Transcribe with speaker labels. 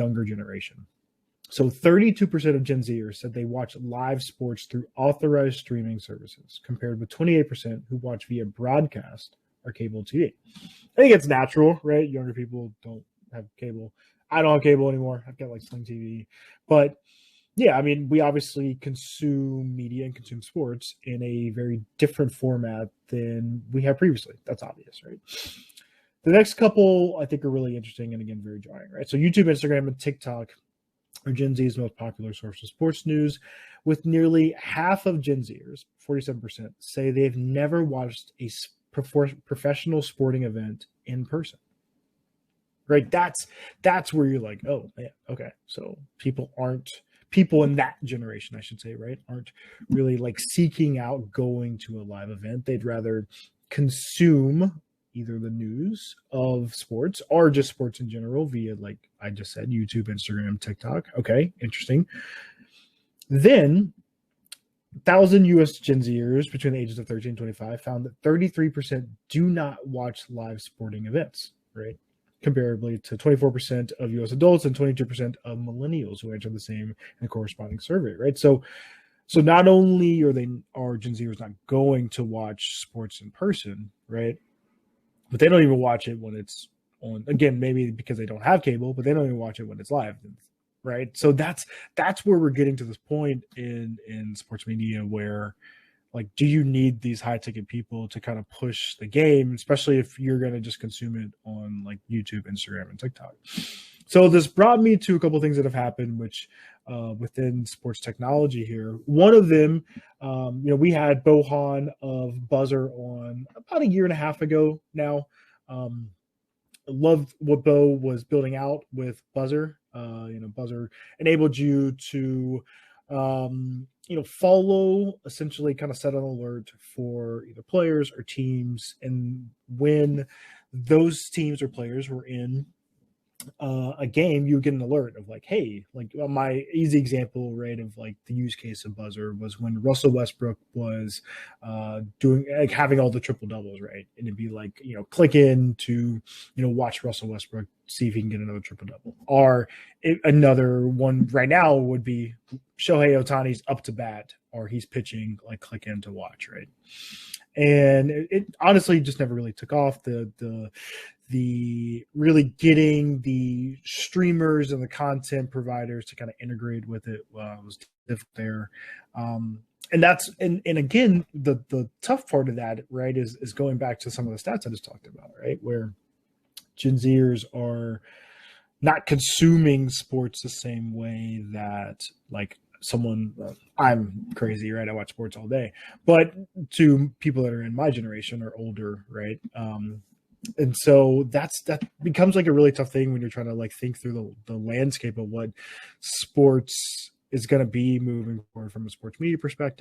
Speaker 1: younger generation. So 32% of Gen Zers said they watch live sports through authorized streaming services, compared with 28% who watch via broadcast or cable TV. I think it's natural, right? Younger people don't have cable. I don't have cable anymore. I've got like Sling TV. But yeah, I mean, we obviously consume media and consume sports in a very different format than we have previously. That's obvious, right? The next couple I think are really interesting and again, very jarring, right? So YouTube, Instagram, and TikTok are Gen Z's most popular source of sports news, with nearly half of Gen Zers, 47%, say they've never watched a professional sporting event in person. Right? That's where you're like, oh, yeah, okay. So people in that generation, I should say, right, aren't really like seeking out going to a live event. They'd rather consume either the news of sports or just sports in general via, like I just said, YouTube, Instagram, TikTok. Okay, interesting. Then 1,000 U.S. Gen Zers between the ages of 13 and 25 found that 33% do not watch live sporting events, right? Comparably to 24% of U.S. adults and 22% of millennials who answered the same in the corresponding survey, right? So not only are Gen Zers not going to watch sports in person, right? But they don't even watch it when it's on. Again, maybe because they don't have cable, but they don't even watch it when it's live, right? So that's where we're getting to this point in sports media where, like, do you need these high ticket people to kind of push the game, especially if you're going to just consume it on like YouTube, Instagram, and TikTok? So this brought me to a couple of things that have happened, which within sports technology here. One of them, we had Bohan of Buzzer on about a year and a half ago now. Loved what Bo was building out with Buzzer. Buzzer enabled you to follow, essentially kind of set an alert for either players or teams. And when those teams or players were in a game, you would get an alert of like, hey, like my easy example, right, of like the use case of Buzzer was when Russell Westbrook was doing, like, having all the triple doubles, right? And it'd be like, click in to, watch Russell Westbrook, see if he can get another triple double. Or another one right now would be Shohei Ohtani's up to bat, or he's pitching, like click in to watch, right? And it honestly just never really took off. The really getting the streamers and the content providers to kind of integrate with it was difficult there. And again, the tough part of that, right, is going back to some of the stats I just talked about, right, where Gen Zers are not consuming sports the same way that like someone, I'm crazy, right? I watch sports all day, but to people that are in my generation or older, right? And so that becomes like a really tough thing when you're trying to like think through the landscape of what sports is going to be moving forward from a sports media perspective.